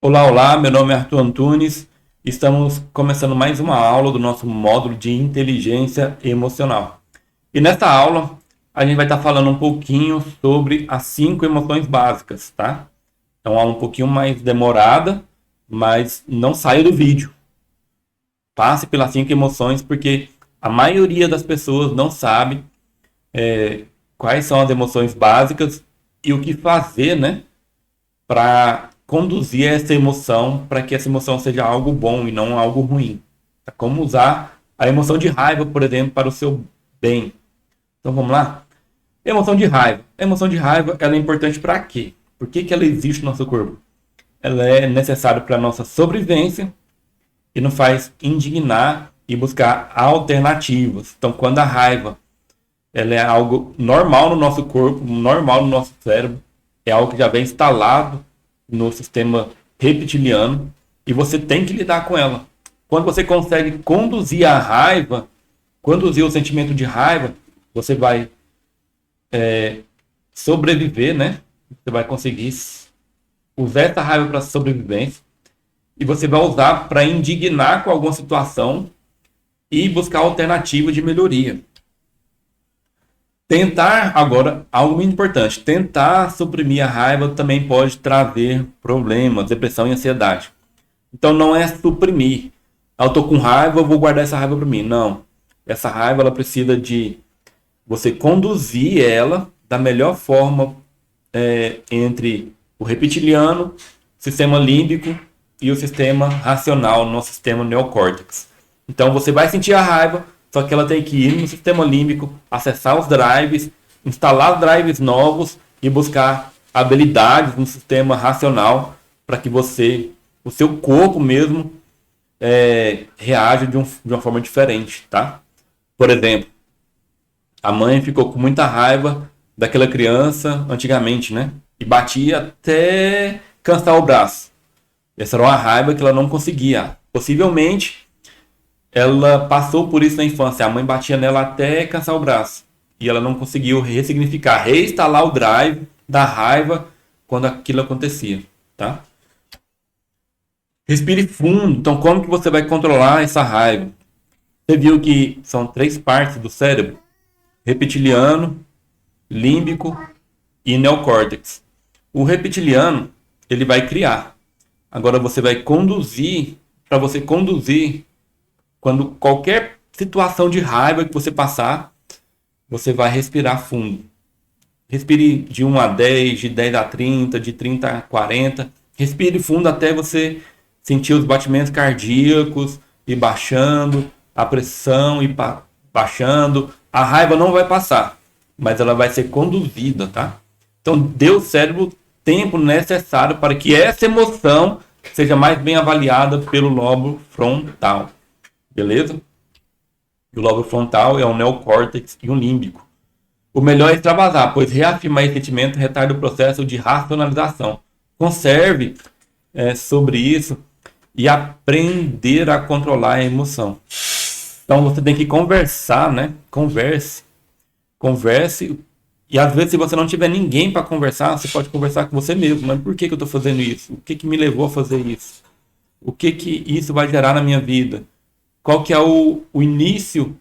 Olá, olá, meu nome é Arthur Antunes. Estamos começando mais uma aula do nosso módulo de inteligência emocional. E nesta aula, a gente vai estar falando um pouquinho sobre as 5 emoções básicas, tá? É uma aula um pouquinho mais demorada, mas não saia do vídeo. Passe pelas 5 emoções, porque a maioria das pessoas não sabe quais são as emoções básicas e o que fazer, né, para conduzir essa emoção para que essa emoção seja algo bom e não algo ruim. É como usar a emoção de raiva, por exemplo, para o seu bem. Então vamos lá? Emoção de raiva. A emoção de raiva ela é importante para quê? Por que ela existe no nosso corpo? Ela é necessária para a nossa sobrevivência e nos faz indignar e buscar alternativas. Então, quando a raiva ela é algo normal no nosso corpo, normal no nosso cérebro, é algo que já vem instalado no sistema reptiliano e você tem que lidar com ela. Quando você consegue conduzir a raiva, conduzir o sentimento de raiva, você vai sobreviver, né? Você vai conseguir usar essa raiva para sobrevivência e você vai usar para indignar com alguma situação e buscar alternativa de melhoria. Tentar, agora, algo muito importante, tentar suprimir a raiva também pode trazer problemas, depressão e ansiedade. Então não é suprimir. Ah, eu tô com raiva, eu vou guardar essa raiva para mim. Não. Essa raiva ela precisa de você conduzir ela da melhor forma entre o reptiliano, o sistema límbico e o sistema racional, nosso sistema neocórtex. Então você vai sentir a raiva, só que ela tem que ir no sistema límbico, acessar os drives, instalar drives novos e buscar habilidades no sistema racional para que o seu corpo mesmo, reaja de uma forma diferente, tá? Por exemplo, a mãe ficou com muita raiva daquela criança antigamente, né? E batia até cansar o braço. Essa era uma raiva que ela não conseguia. Possivelmente, ela passou por isso na infância. A mãe batia nela até cansar o braço. E ela não conseguiu ressignificar, reinstalar o drive da raiva quando aquilo acontecia, tá? Respire fundo. Então, como que você vai controlar essa raiva? Você viu que são 3 partes do cérebro: reptiliano, límbico e neocórtex. O reptiliano, ele vai criar. Agora você vai conduzir, para você conduzir, quando qualquer situação de raiva que você passar, você vai respirar fundo. Respire de 1 a 10, de 10 a 30, de 30 a 40. Respire fundo até você sentir os batimentos cardíacos e baixando, a pressão e baixando. A raiva não vai passar, mas ela vai ser conduzida, tá? Então, dê ao cérebro tempo necessário para que essa emoção seja mais bem avaliada pelo lobo frontal. Beleza? E o lobo frontal é o neocórtex e o límbico. O melhor é extravasar, pois reafirmar esse sentimento retarda o processo de racionalização. Conserve sobre isso e aprender a controlar a emoção. Então você tem que conversar, né? Converse. E às vezes, se você não tiver ninguém para conversar, você pode conversar com você mesmo. Mas por que eu estou fazendo isso? O que me levou a fazer isso? O que isso vai gerar na minha vida? Qual que é o início,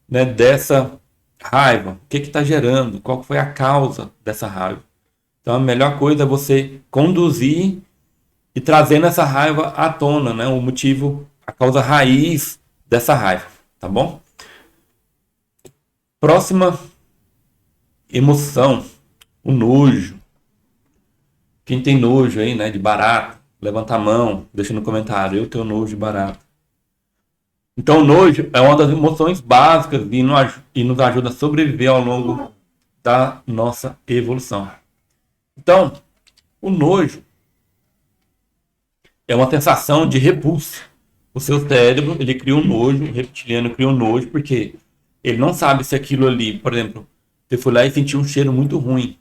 né, dessa raiva? O que está gerando? Qual foi a causa dessa raiva? Então a melhor coisa é você conduzir e trazendo essa raiva à tona, né? O motivo, a causa raiz dessa raiva, tá bom? Próxima emoção, o nojo. Quem tem nojo aí, né, de barata, levanta a mão, deixa no comentário, eu tenho nojo de barata. Então o nojo é uma das emoções básicas e nos ajuda a sobreviver ao longo da nossa evolução. Então, o nojo é uma sensação de repulsa. O seu cérebro, ele cria um nojo, o reptiliano cria um nojo, porque ele não sabe se aquilo ali, por exemplo, você foi lá e sentiu um cheiro muito ruim.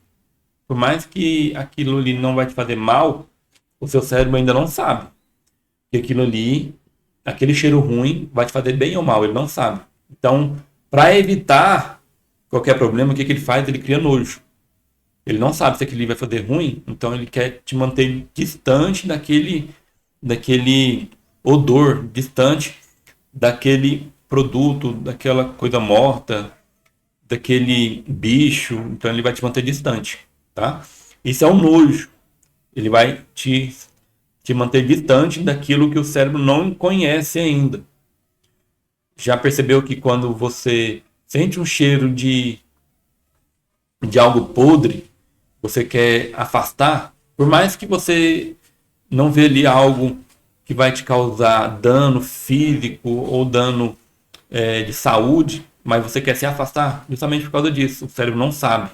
Por mais que aquilo ali não vai te fazer mal, o seu cérebro ainda não sabe que aquilo ali, aquele cheiro ruim, vai te fazer bem ou mal, ele não sabe. Então, para evitar qualquer problema, o que ele faz? Ele cria nojo. Ele não sabe se aquilo ali vai fazer ruim, então ele quer te manter distante daquele odor, distante daquele produto, daquela coisa morta, daquele bicho, então ele vai te manter distante, tá? Isso é o nojo. Ele vai te manter distante daquilo que o cérebro não conhece ainda. Já percebeu que quando você sente um cheiro de algo podre, você quer afastar? Por mais que você não vê ali algo que vai te causar dano físico ou dano de saúde, mas você quer se afastar justamente por causa disso. O cérebro não sabe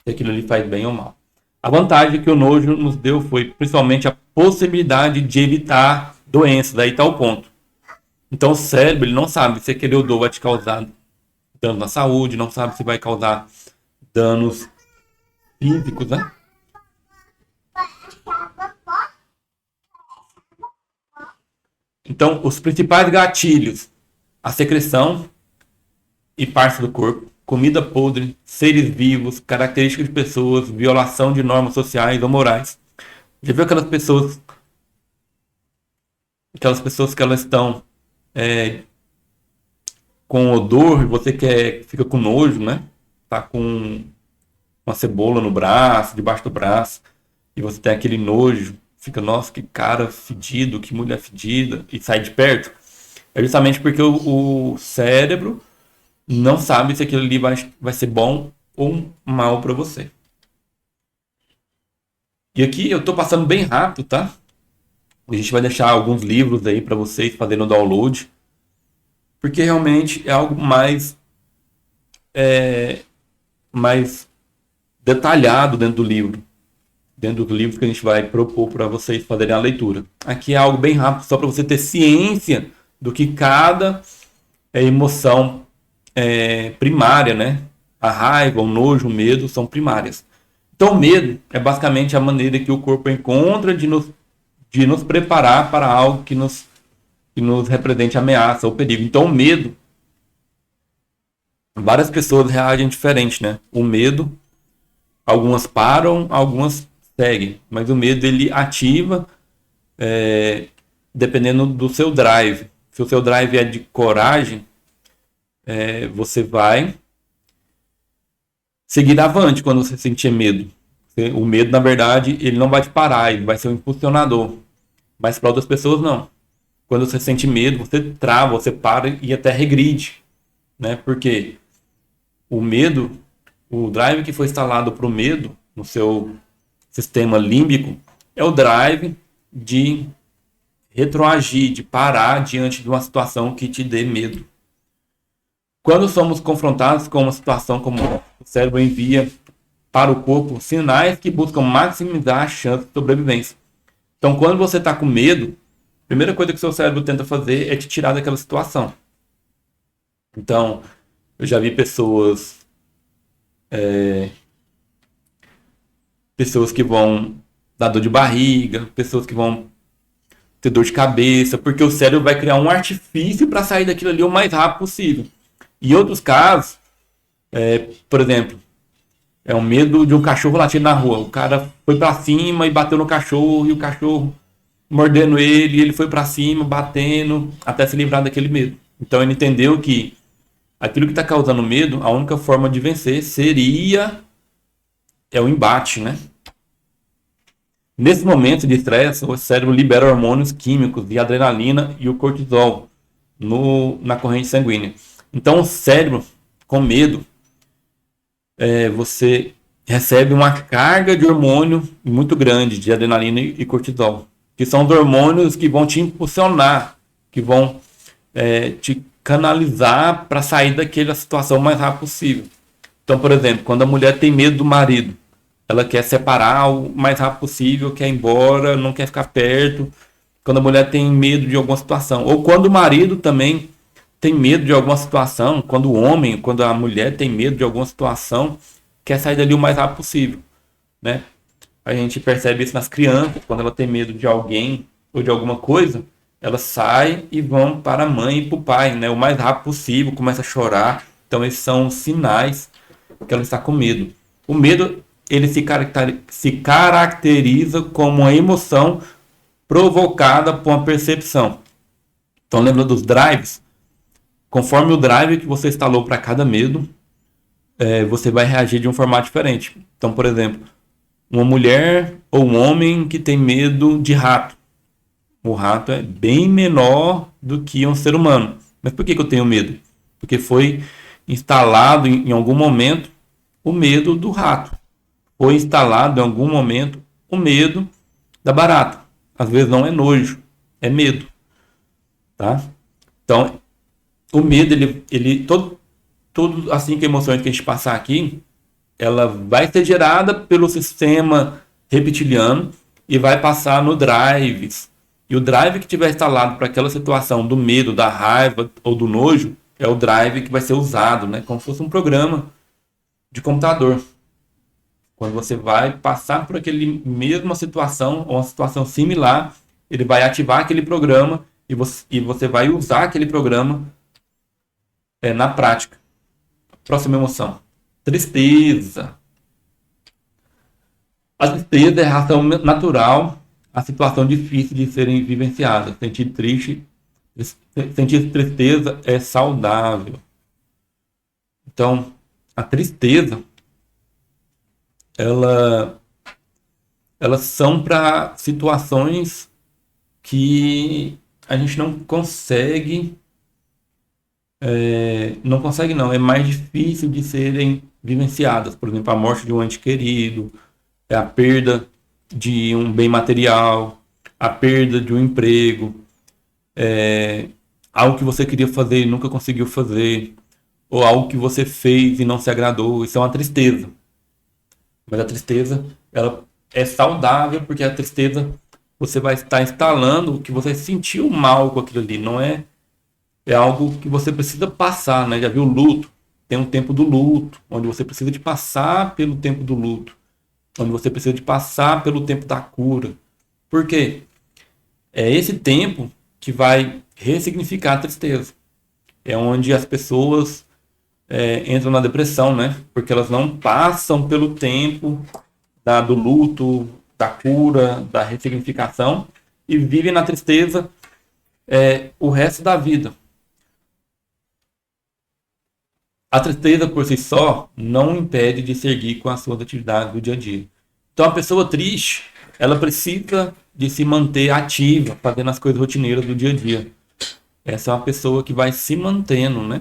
se aquilo ali faz bem ou mal. A vantagem que o nojo nos deu foi principalmente a possibilidade de evitar doenças. Daí está o ponto. Então o cérebro ele não sabe se aquele odor vai te causar dano na saúde, não sabe se vai causar danos físicos, né? Então, os principais gatilhos: a secreção e partes do corpo, comida podre, seres vivos, características de pessoas, violação de normas sociais ou morais. Já viu aquelas pessoas que elas estão com odor e você fica com nojo, né? Tá com uma cebola no braço, debaixo do braço, e você tem aquele nojo, fica, nossa, que cara fedido, que mulher fedida, e sai de perto. É justamente porque o cérebro não sabe se aquilo ali vai ser bom ou mal para você. E aqui eu tô passando bem rápido, tá? A gente vai deixar alguns livros aí para vocês fazerem o download, porque realmente é algo mais detalhado dentro do livro. Dentro do livro que a gente vai propor para vocês fazerem a leitura. Aqui é algo bem rápido, só para você ter ciência do que cada emoção primária, né? A raiva, o nojo, o medo são primárias. Então, o medo é basicamente a maneira que o corpo encontra de nos preparar para algo que nos represente ameaça ou perigo. Então, o medo, várias pessoas reagem diferente, né? O medo, algumas param, algumas seguem, mas o medo ele ativa dependendo do seu drive. Se o seu drive é de coragem, você vai seguir avante quando você sentir medo. O medo, na verdade, ele não vai te parar, ele vai ser um impulsionador. Mas para outras pessoas, não. Quando você sente medo, você trava, você para e até regride, né? Porque o medo, o drive que foi instalado para o medo no seu sistema límbico é o drive de retroagir, de parar diante de uma situação que te dê medo. Quando somos confrontados com uma situação como o cérebro envia para o corpo sinais que buscam maximizar a chance de sobrevivência. Então, quando você está com medo, a primeira coisa que o seu cérebro tenta fazer é te tirar daquela situação. Então, eu já vi pessoas que vão dar dor de barriga, pessoas que vão ter dor de cabeça, porque o cérebro vai criar um artifício para sair daquilo ali o mais rápido possível. E outros casos, por exemplo, é um medo de um cachorro latindo na rua. O cara foi para cima e bateu no cachorro, e o cachorro mordendo ele, e ele foi para cima, batendo, até se livrar daquele medo. Então ele entendeu que aquilo que está causando medo, a única forma de vencer seria o embate, né? Nesse momento de estresse, o cérebro libera hormônios químicos de adrenalina e o cortisol na corrente sanguínea. Então o cérebro, com medo, você recebe uma carga de hormônio muito grande de adrenalina e cortisol, que são os hormônios que vão te impulsionar, que vão te canalizar para sair daquela situação o mais rápido possível. Então, por exemplo, quando a mulher tem medo do marido, ela quer separar o mais rápido possível, quer ir embora, não quer ficar perto. Quando a mulher tem medo de alguma situação, ou quando o marido também tem medo de alguma situação, quando a mulher tem medo de alguma situação, quer sair dali o mais rápido possível, né? A gente percebe isso nas crianças, quando ela tem medo de alguém ou de alguma coisa, elas saem e vão para a mãe e para o pai, né? O mais rápido possível, começa a chorar. Então esses são os sinais que ela está com medo. O medo ele se caracteriza como uma emoção provocada por uma percepção. Então lembra dos drives? Conforme o drive que você instalou para cada medo, você vai reagir de um formato diferente. Então, por exemplo, uma mulher ou um homem que tem medo de rato. O rato é bem menor do que um ser humano. Mas por que eu tenho medo? Porque foi instalado em algum momento o medo do rato. Foi instalado em algum momento o medo da barata. Às vezes não é nojo, é medo. Tá? Então, o medo, todo assim que emoções que a gente passar aqui, ela vai ser gerada pelo sistema reptiliano e vai passar no drives. E o drive que tiver instalado para aquela situação do medo, da raiva ou do nojo, é o drive que vai ser usado, né? Como se fosse um programa de computador. Quando você vai passar por aquele mesma situação ou uma situação similar, ele vai ativar aquele programa e você vai usar aquele programa na prática. Próxima emoção. Tristeza. A tristeza é a reação natural à situação difícil de serem vivenciadas. Sentir tristeza é saudável. Então, a tristeza, elas são para situações que a gente não consegue. Não consegue não, é mais difícil de serem vivenciadas. Por exemplo, a morte de um ente querido, a perda de um bem material, a perda de um emprego, algo que você queria fazer e nunca conseguiu fazer, ou algo que você fez e não se agradou. Isso é uma tristeza. Mas a tristeza, ela é saudável, porque a tristeza, você vai estar instalando que você sentiu mal com aquilo ali, não é algo que você precisa passar, né? Já viu o luto? Tem um tempo do luto, onde você precisa de passar pelo tempo do luto, onde você precisa de passar pelo tempo da cura. Por quê? É esse tempo que vai ressignificar a tristeza. É onde as pessoas entram na depressão, né? Porque elas não passam pelo tempo do luto, da cura, da ressignificação e vivem na tristeza o resto da vida. A tristeza por si só não impede de seguir com as suas atividades do dia a dia. Então a pessoa triste, ela precisa de se manter ativa, fazendo as coisas rotineiras do dia a dia. Essa é uma pessoa que vai se mantendo, né?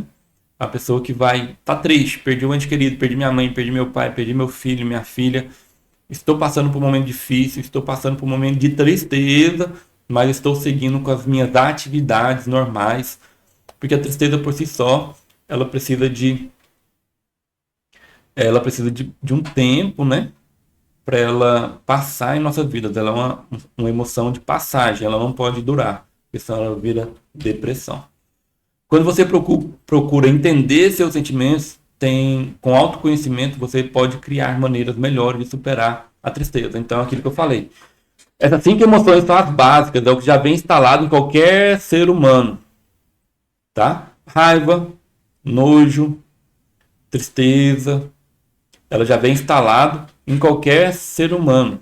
A pessoa que vai triste, perdi um ente querido, perdi minha mãe, perdi meu pai, perdi meu filho, minha filha. Estou passando por um momento difícil, estou passando por um momento de tristeza, mas estou seguindo com as minhas atividades normais, porque a tristeza por si só, ela precisa de um tempo, né, para ela passar em nossas vidas. Ela é uma emoção de passagem, ela não pode durar, porque senão ela vira depressão. Quando você procura entender seus sentimentos, com autoconhecimento, você pode criar maneiras melhores de superar a tristeza. Então, é aquilo que eu falei. Essas 5 emoções são as básicas, é o que já vem instalado em qualquer ser humano. Tá? Raiva, nojo, tristeza, ela já vem instalado em qualquer ser humano.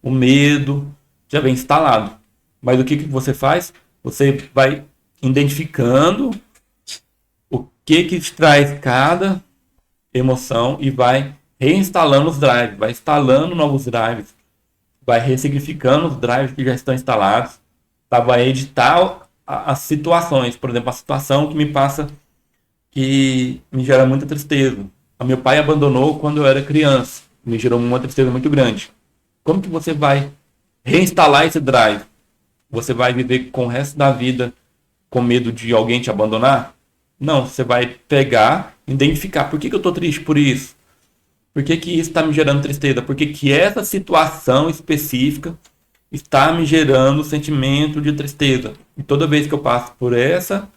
O medo já vem instalado. Mas o que você faz? Você vai identificando o que traz cada emoção e vai reinstalando os drives, vai instalando novos drives, vai ressignificando os drives que já estão instalados, tá? Vai editar as situações. Por exemplo, a situação que me gera muita tristeza. O meu pai abandonou quando eu era criança, me gerou uma tristeza muito grande. Como que você vai reinstalar esse drive? Você vai viver com o resto da vida com medo de alguém te abandonar? Não, você vai pegar, identificar. Por que eu estou triste por isso? Por que isso está me gerando tristeza? Por que essa situação específica está me gerando sentimento de tristeza? E toda vez que eu passo por essa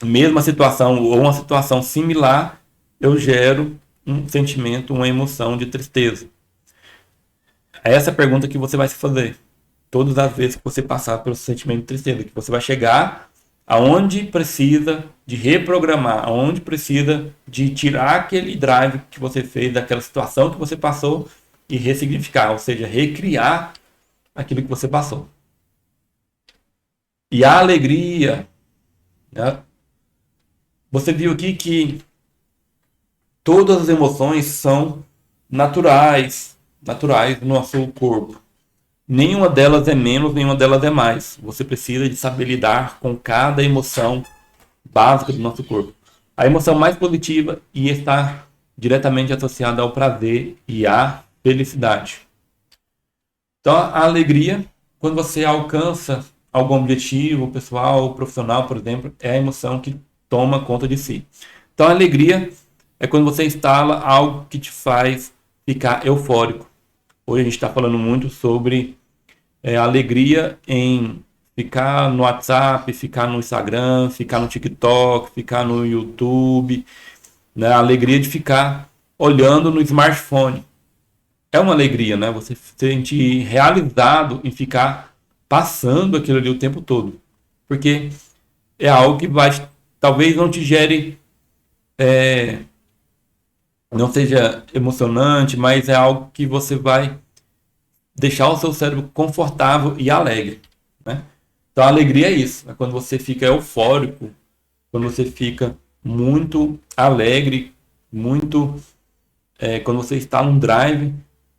mesma situação ou uma situação similar, eu gero um sentimento, uma emoção de tristeza. É essa a pergunta que você vai se fazer todas as vezes que você passar pelo sentimento de tristeza, que você vai chegar Aonde precisa de reprogramar, aonde precisa de tirar aquele drive que você fez, daquela situação que você passou e ressignificar, ou seja, recriar aquilo que você passou. E a alegria, né? Você viu aqui que todas as emoções são naturais do nosso corpo. Nenhuma delas é menos, nenhuma delas é mais. Você precisa de saber lidar com cada emoção básica do nosso corpo. A emoção mais positiva e está diretamente associada ao prazer e à felicidade. Então, a alegria, quando você alcança algum objetivo pessoal, profissional, por exemplo, é a emoção que toma conta de si. Então, a alegria é quando você instala algo que te faz ficar eufórico. Hoje a gente está falando muito sobre alegria em ficar no WhatsApp, ficar no Instagram, ficar no TikTok, ficar no YouTube, né? A alegria de ficar olhando no smartphone. É uma alegria, né? Você se sente realizado em ficar passando aquilo ali o tempo todo. Porque é algo que vai, talvez não te gere, não seja emocionante, mas é algo que você vai deixar o seu cérebro confortável e alegre, né? Então a alegria é isso, é quando você fica eufórico, quando você fica muito alegre, quando você está num drive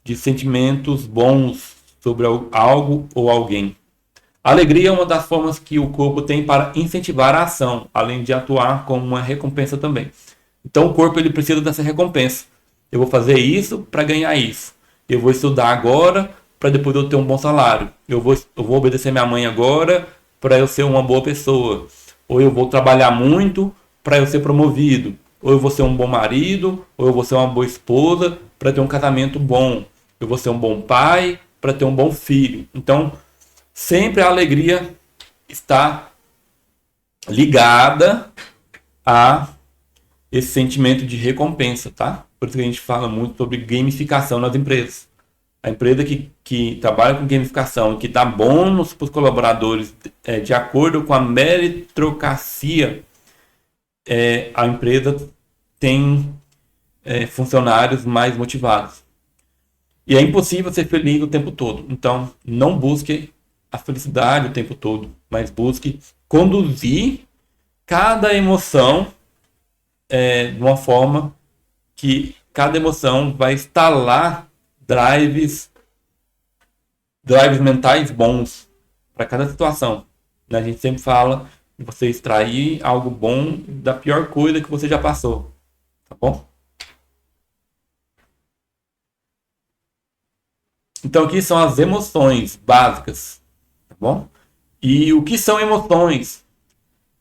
de sentimentos bons sobre algo ou alguém. A alegria é uma das formas que o corpo tem para incentivar a ação, além de atuar como uma recompensa também. Então o corpo ele precisa dessa recompensa. Eu vou fazer isso para ganhar isso. Eu vou estudar agora para depois eu ter um bom salário. Eu vou obedecer minha mãe agora para eu ser uma boa pessoa. Ou eu vou trabalhar muito para eu ser promovido. Ou eu vou ser um bom marido, ou eu vou ser uma boa esposa para ter um casamento bom. Eu vou ser um bom pai para ter um bom filho. Então, sempre a alegria está ligada a esse sentimento de recompensa, tá? Por isso que a gente fala muito sobre gamificação nas empresas. A empresa que trabalha com gamificação, que dá bônus para os colaboradores de acordo com a meritocracia, a empresa tem funcionários mais motivados. E é impossível ser feliz o tempo todo. Então, não busque a felicidade o tempo todo, mas busque conduzir cada emoção de uma forma que cada emoção vai instalar drives mentais bons para cada situação. A gente sempre fala de você extrair algo bom da pior coisa que você já passou, tá bom? Então aqui são as emoções básicas, tá bom? E o que são emoções?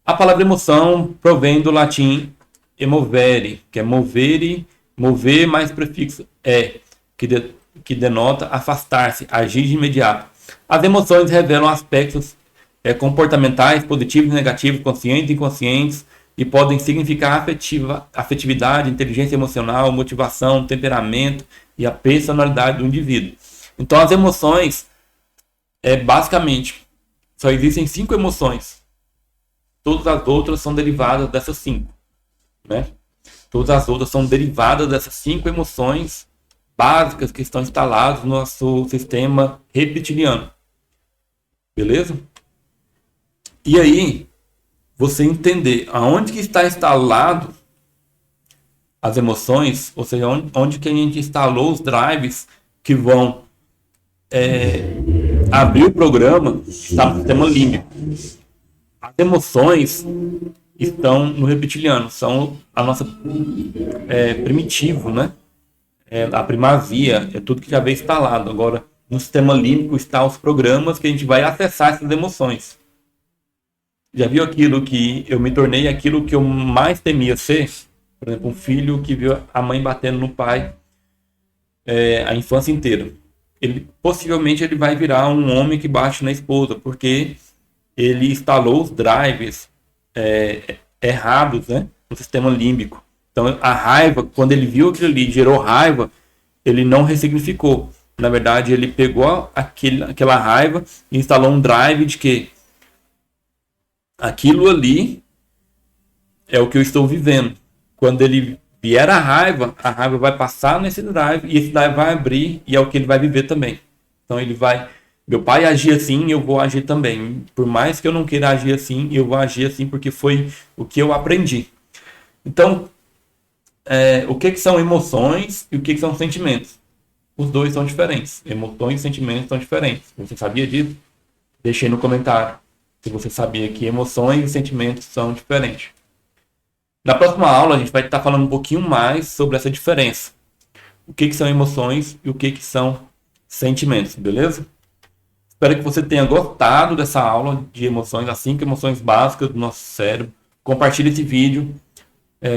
A palavra emoção provém do latim emovere, que é mover mais prefixo que denota afastar-se, agir de imediato. As emoções revelam aspectos comportamentais, positivos e negativos, conscientes e inconscientes, e podem significar afetividade, inteligência emocional, motivação, temperamento e a personalidade do indivíduo. Então as emoções, basicamente, só existem 5 emoções. Todas as outras são derivadas dessas 5, né? Todas as outras são derivadas dessas 5 emoções básicas que estão instaladas no nosso sistema reptiliano. Beleza? E aí, você entender aonde que está instalado as emoções, ou seja, onde que a gente instalou os drives que vão abrir o programa, está no sistema límbico. As emoções estão no reptiliano, são a nossa primitivo, né? A primazia, é tudo que já veio instalado. Agora, no sistema límbico estão os programas que a gente vai acessar essas emoções. Já viu aquilo que eu me tornei aquilo que eu mais temia ser? Por exemplo, um filho que viu a mãe batendo no pai a infância inteira. Possivelmente ele vai virar um homem que bate na esposa, porque ele instalou os drives errados, né, no sistema límbico. Então a raiva, quando ele viu aquilo ali, gerou raiva, ele não ressignificou. Na verdade, ele pegou aquela raiva e instalou um drive de que aquilo ali é o que eu estou vivendo. Quando ele vier a raiva vai passar nesse drive e esse drive vai abrir e é o que ele vai viver também. Então ele vai, meu pai agir assim, eu vou agir também. Por mais que eu não queira agir assim, eu vou agir assim porque foi o que eu aprendi. Então, o que são emoções e o que são sentimentos? Os dois são diferentes. Emoções e sentimentos são diferentes. Você sabia disso? Deixei no comentário se você sabia que emoções e sentimentos são diferentes. Na próxima aula, a gente vai estar falando um pouquinho mais sobre essa diferença. O que são emoções e o que são sentimentos, beleza? Espero que você tenha gostado dessa aula de emoções, as 5 emoções básicas do nosso cérebro. Compartilhe esse vídeo,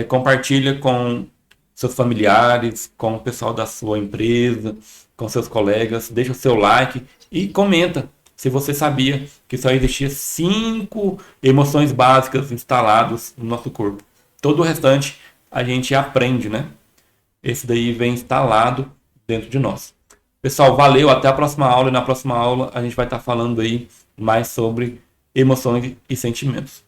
compartilha com seus familiares, com o pessoal da sua empresa, com seus colegas. Deixa o seu like e comenta se você sabia que só existia 5 emoções básicas instaladas no nosso corpo. Todo o restante a gente aprende, né? Esse daí vem instalado dentro de nós. Pessoal, valeu, até a próxima aula. E na próxima aula a gente vai estar falando aí mais sobre emoções e sentimentos.